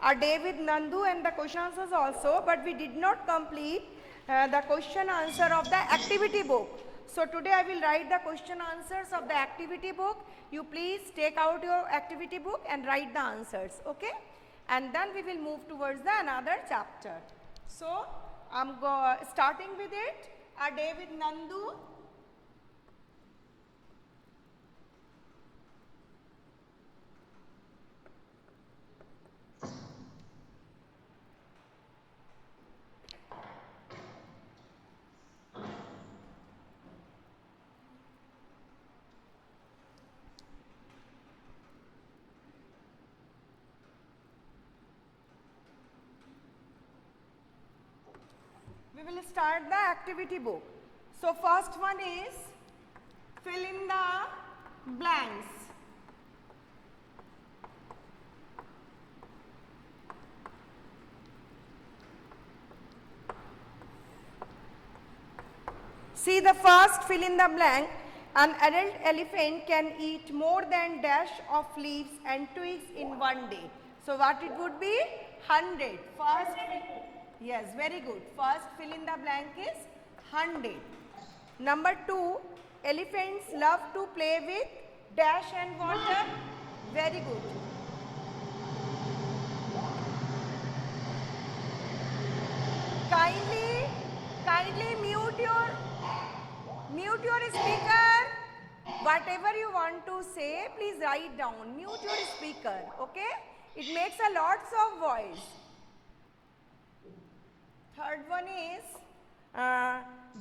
A day with Nandu and the question answers also, but we did not complete the question answer of the activity book. So today I will write the question answers of the activity book. You please take out your activity book and write the answers, okay? And then we will move towards the another chapter. So I'm starting with it. A day with Nandu. We will start the activity book. So first one is fill in the blanks. See the first fill in the blank. An adult elephant can eat more than dash of leaves and twigs in one day. So what it would be? 100. First, yes, very good. First fill in the blank is 100. Number 2, elephants love to play with dash and water. Very good. Kindly mute your speaker. Whatever you want to say, please write down. Mute your speaker, okay? It makes a lots of voice. Third one is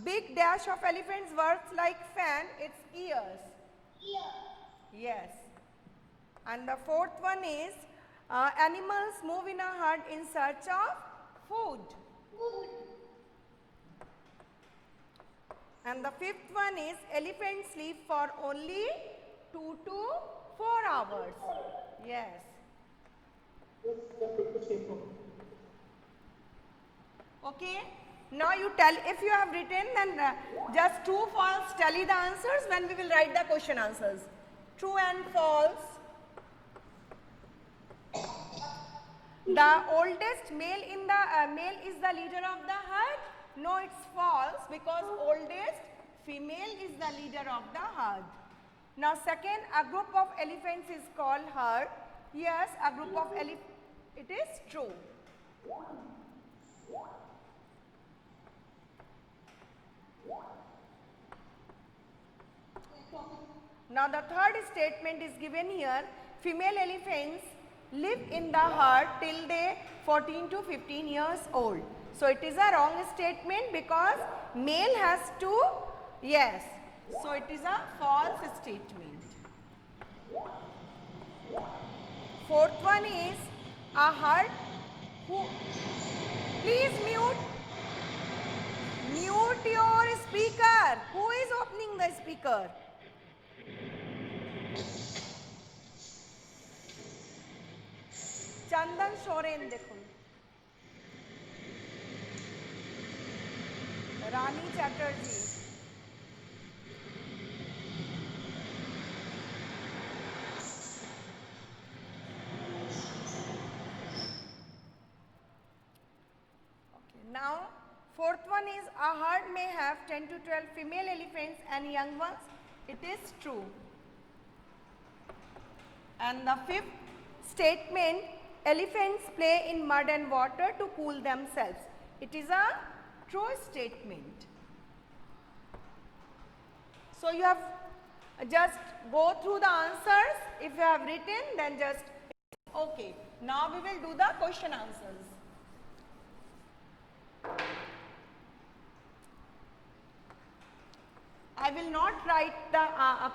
big dash of elephants works like fan, its ears. Yes. And the fourth one is animals move in a herd in search of food. And the fifth one is elephants sleep for only 2 to 4 hours. Yes. Okay. Now you tell, if you have written, then just true, false, tally the answers when we will write the question answers. True and false. The oldest male in the male is the leader of the herd. No, it's false, because oldest female is the leader of the herd. Now second, a group of elephants is called herd. Yes, a group of elephants. It is true. Now the third statement is given here. Female elephants live in the herd till they 14 to 15 years old. So it is a wrong statement, because male has to, yes. So it is a false statement. Fourth one is a herd who, please mute your speaker. Who is opening the speaker? Chandan Soren देखो, Rani Chatterjee. Okay, now fourth one is a herd may have 10 to 12 female elephants and young ones. It is true. And the fifth statement, elephants play in mud and water to cool themselves. It is a true statement. So you have just go through the answers. If you have written, then just okay. Now we will do the question answers. I will not write the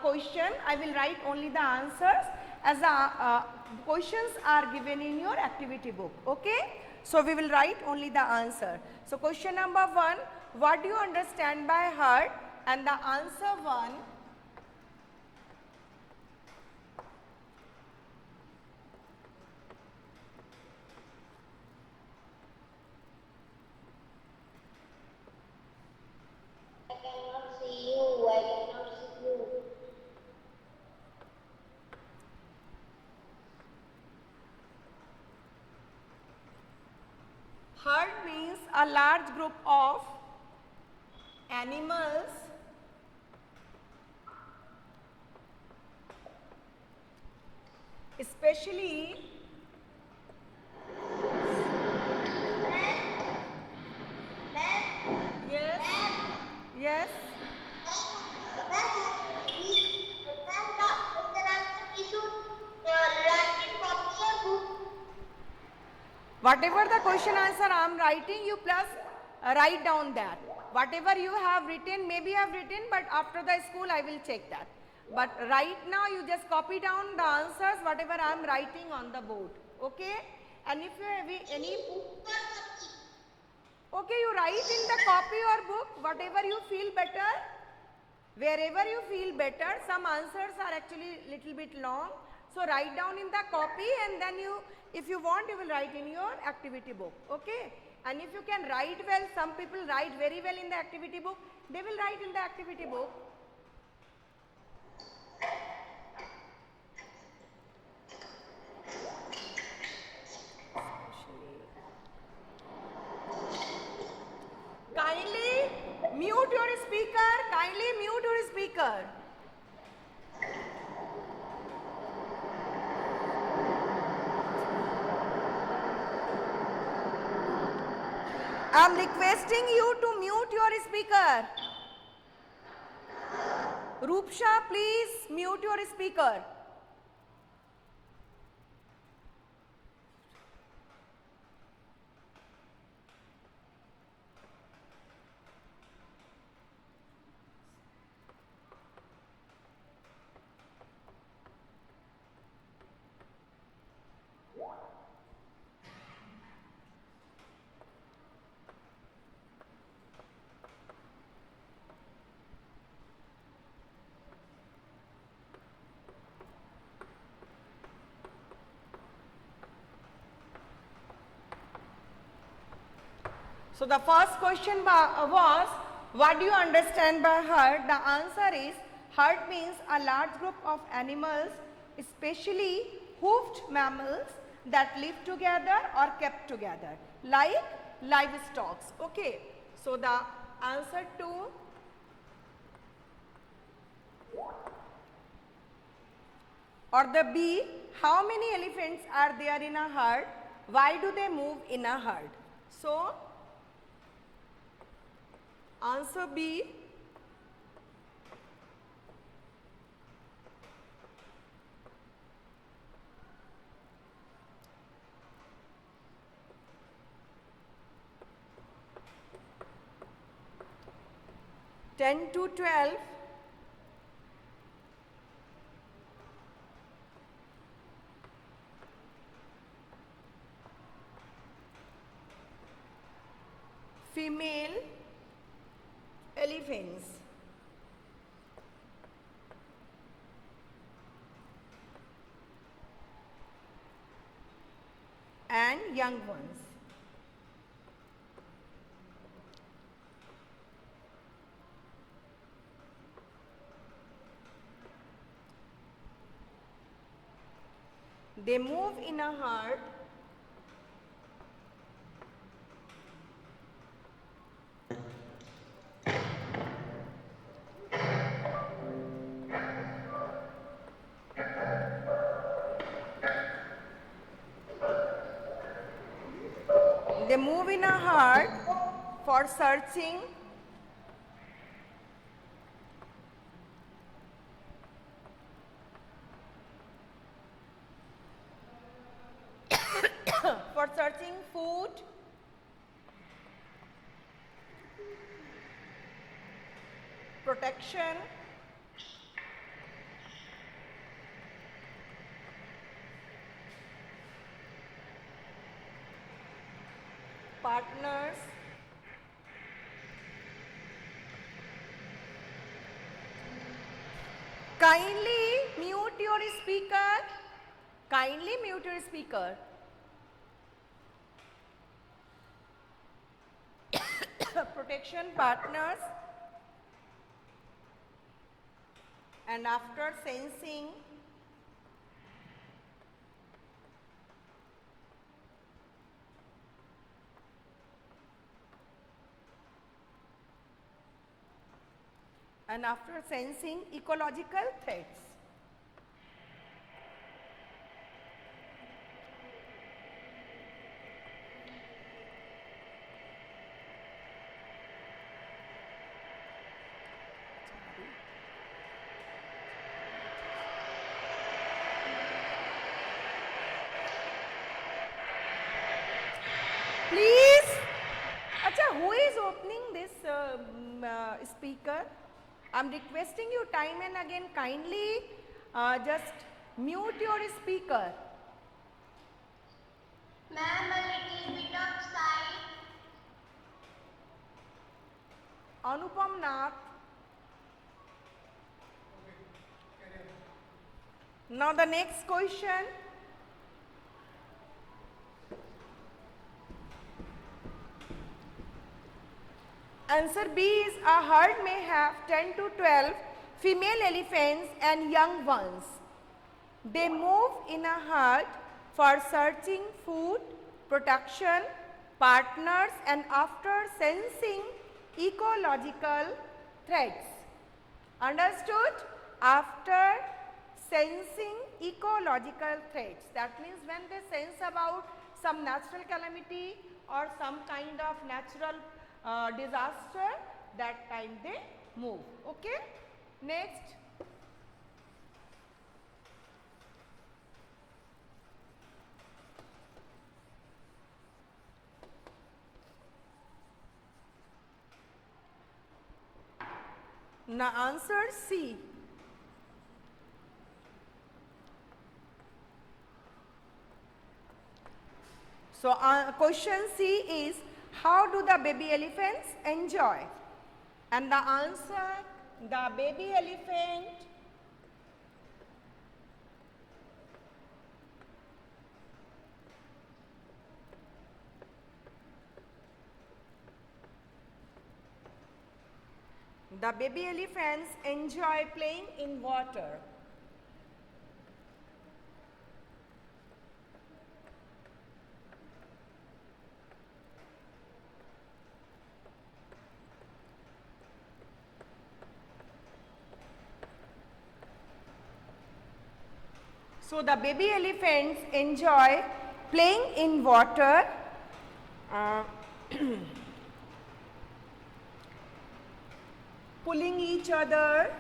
question. I will write only the answers, as the questions are given in your activity book. Okay? So we will write only the answer. So question number 1, what do you understand by herd? And the answer 1, I cannot see you. I cannot see you. Herd means a large group of animals especially yes yes whatever the question answer I am writing, you plus write down that. Whatever you have written, maybe you have written, but after the school I will check that. But right now you just copy down the answers, whatever I am writing on the board. Okay? And if you have any, okay, you write in the copy or book, whatever you feel better. Wherever you feel better, some answers are actually little bit long. So write down in the copy and then you, if you want, you will write in your activity book. Okay? And if you can write well, some people write very well in the activity book, they will write in the activity book. Kindly mute your speaker. Kindly mute your speaker. I am requesting you to mute your speaker. Rupsha, please mute your speaker. So the first question was, what do you understand by herd? The answer is, herd means a large group of animals, especially hoofed mammals that live together or kept together, like livestock. Okay. So the answer to or the B, how many elephants are there in a herd? Why do they move in a herd? So answer B. Ten to 12. Female elephants and young ones. They move in a herd for searching for searching food, protection, partners, kindly mute your speaker. Kindly mute your speaker. Protection, partners, and after sensing and after sensing ecological threats. Please, acha, who is opening this speaker? I am requesting you time and again, kindly just mute your speaker. Ma'am, a little bit of side. Anupam Nath. Now the next question. Answer B is a herd may have 10 to 12 female elephants and young ones. They move in a herd for searching food, protection, partners and after sensing ecological threats. Understood? After sensing ecological threats. That means when they sense about some natural calamity or some kind of natural disaster, that time they move. Okay? Next. Now answer C. So question C is, how do the baby elephants enjoy? And the answer, the baby elephant enjoy playing in water. So the baby elephants enjoy playing in water, pulling each other,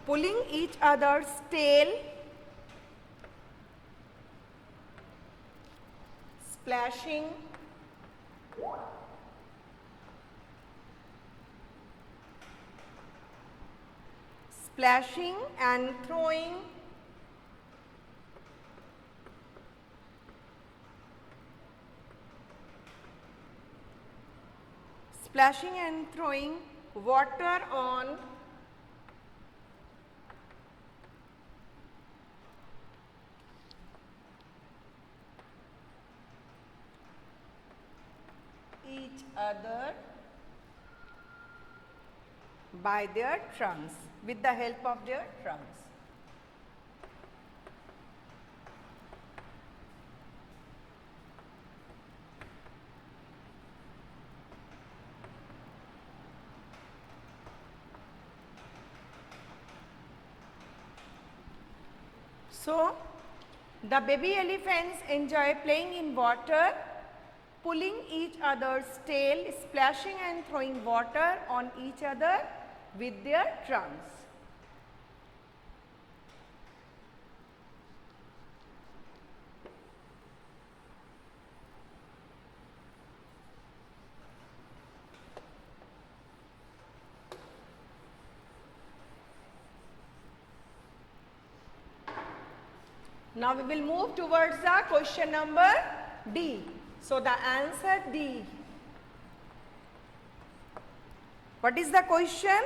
pulling each other's tail, splashing, splashing and throwing, water on each other by their trunks, with the help of their trunks. So, the baby elephants enjoy playing in water, pulling each other's tail, splashing and throwing water on each other with their trunks. Now we will move towards the question number D. So the answer D. What is the question?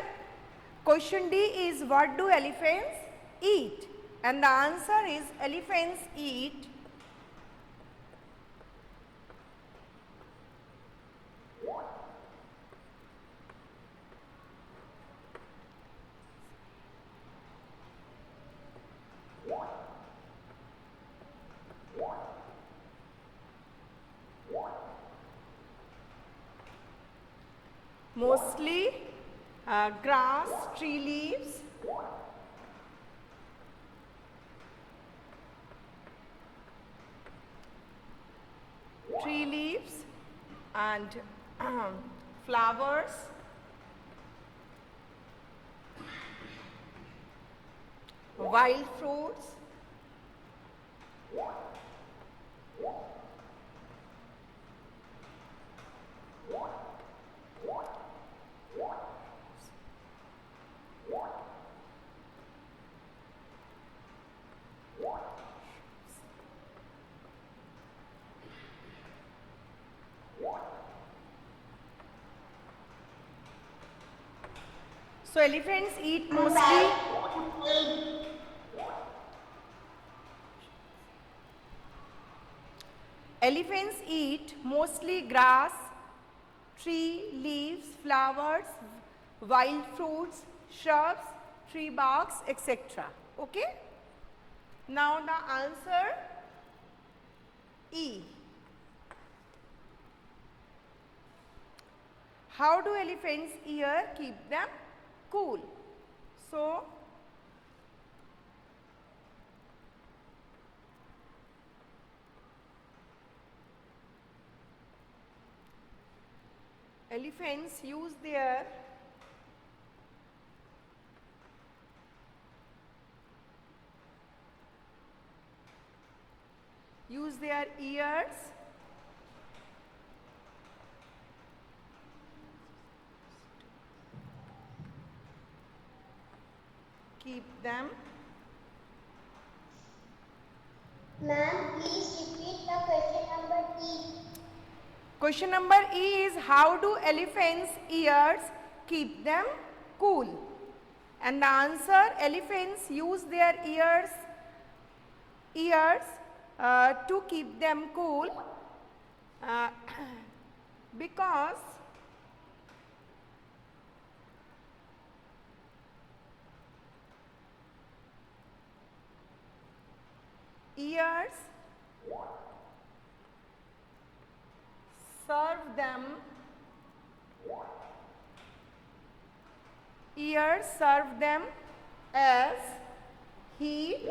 Question D is, what do elephants eat? And the answer is, elephants eat Mostly grass, tree leaves, and flowers, wild fruits, so elephants eat mostly grass, tree leaves, flowers, wild fruits, shrubs, tree barks, etc. Okay? Now the answer E. How do elephants' ear keep them cool? So, elephants use their ears keep them. Ma'am, please repeat the question number E. Question number E is how do elephants' ears keep them cool? And the answer, elephants use their ears to keep them cool uh, because ears serve them as heat,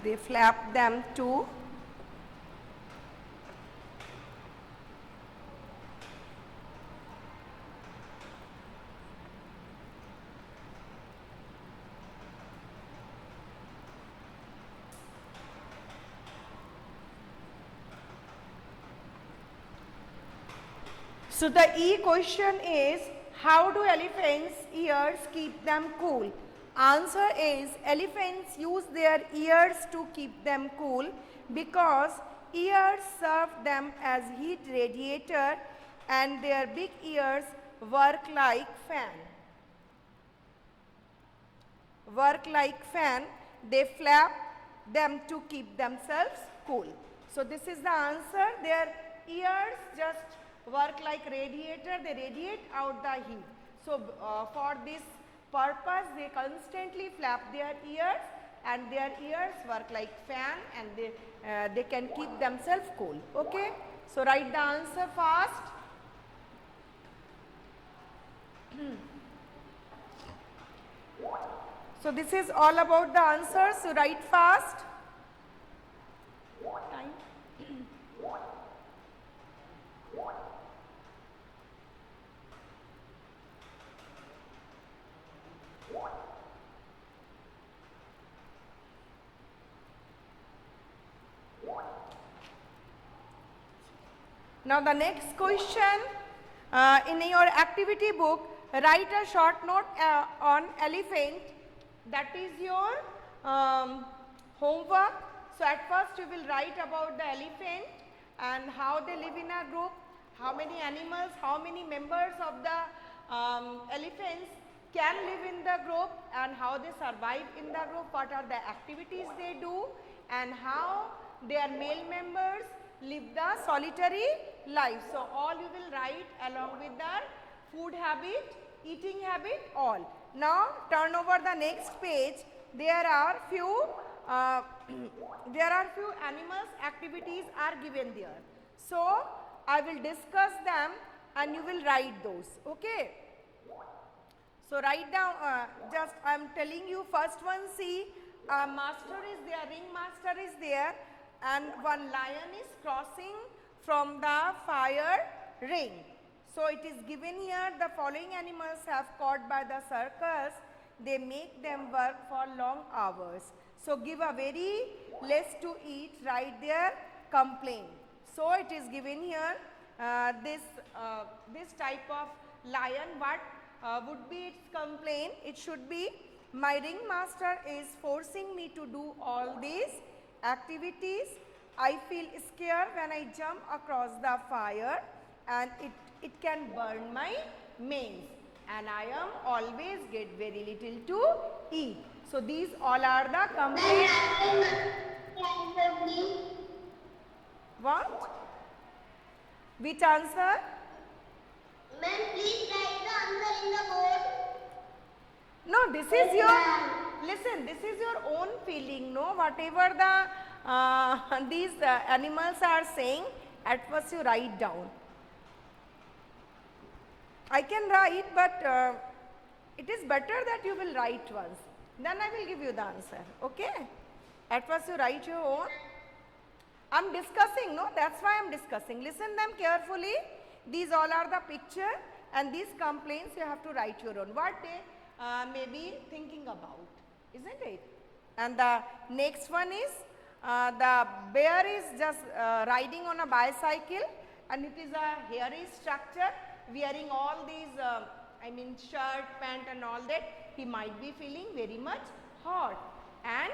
they flap them too. So the E question is, how do elephants' ears keep them cool? Answer is, elephants use their ears to keep them cool because ears serve them as heat radiator and their big ears work like fan. They flap them to keep themselves cool. So this is the answer. Their ears just work like radiator. They radiate out the heat. So for this purpose, they constantly flap their ears, and their ears work like fan, and they can keep themselves cool. Okay? So write the answer fast. So this is all about the answers. So write fast. Time. Now the next question, in your activity book, write a short note on elephant. That is your homework. So at first you will write about the elephant and how they live in a group, how many animals, how many members of the elephants can live in the group and how they survive in the group, what are the activities they do and how their male members live the solitary life. So all you will write along with their food habit, eating habit, all. Now turn over the next page. There are few animals activities are given there. So I will discuss them and you will write those. Okay. So write down, just I am telling you, first one, see, master is there, ringmaster is there and one lion is crossing from the fire ring. So it is given here, the following animals have caught by the circus, they make them work for long hours. So give a very less to eat, write their complaint. So it is given here, this type of lion, what would be its complaint? It should be, my ringmaster is forcing me to do all these activities. I feel scared when I jump across the fire and it can burn my manes and I am always get very little to eat. So these all are the complaints. What? Which answer? Ma'am, please write the answer in the board. No, this is your, listen, this is your own feeling, no? Whatever the, these animals are saying, at first you write down. I can write, but it is better that you will write once. Then I will give you the answer, okay? At first you write your own. I am discussing, no? That's why I am discussing. Listen them carefully. These all are the picture and these complaints you have to write your own. What they may be thinking about, isn't it? And the next one is, the bear is just riding on a bicycle and it is a hairy structure, wearing all these, shirt, pant and all that. He might be feeling very much hot and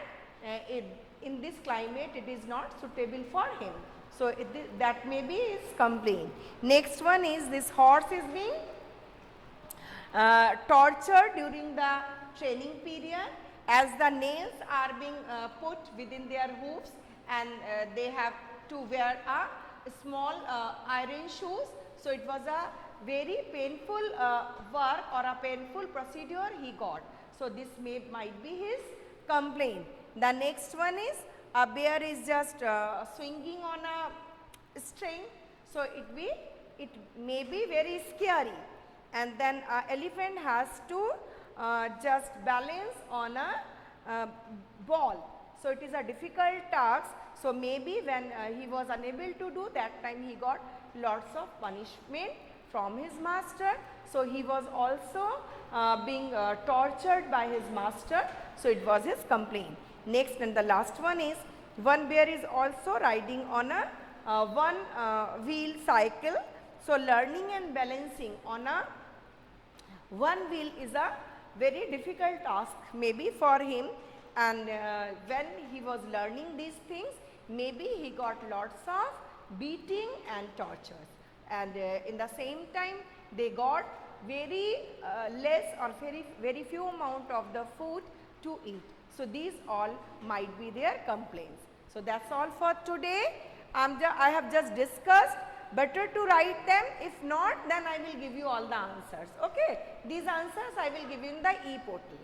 in this climate it is not suitable for him. So that may be his complaint. Next one is, this horse is being tortured during the training period as the nails are being put within their hoofs and they have to wear a small iron shoes. So it was a very painful work or a painful procedure he got. So this might be his complaint. The next one is, a bear is just swinging on a string. So it may be very scary. And then elephant has to just balance on a ball. So it is a difficult task. So maybe when he was unable to do that time, he got lots of punishment from his master. So he was also being tortured by his master. So it was his complaint. Next and the last one is, one bear is also riding on a one wheel cycle. So learning and balancing on a one wheel is a very difficult task maybe for him, and when he was learning these things, maybe he got lots of beating and tortures, and in the same time they got very less or very few amount of the food to eat. So these all might be their complaints. So that's all for today. I have just discussed. Better to write them. If not, then I will give you all the answers. Okay. These answers I will give in the e-portal.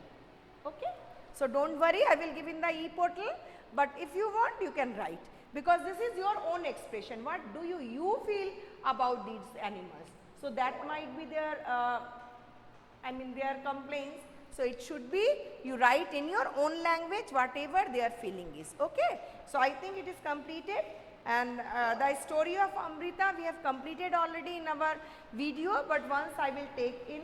Okay. So don't worry, I will give in the e-portal. But if you want, you can write, because this is your own expression. What do you feel about these animals? So that might be their, their complaints. So it should be, you write in your own language whatever their feeling is. Okay. So I think it is completed. And the story of Amrita we have completed already in our video, but once I will take in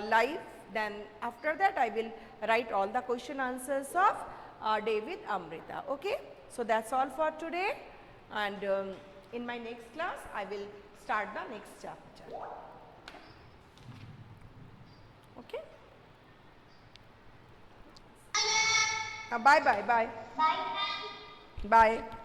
live, then after that I will write all the question answers of day with Amrita. Okay. So that's all for today, and in my next class, I will start the next chapter. Okay? Bye bye. Bye. Bye, ma'am. Bye.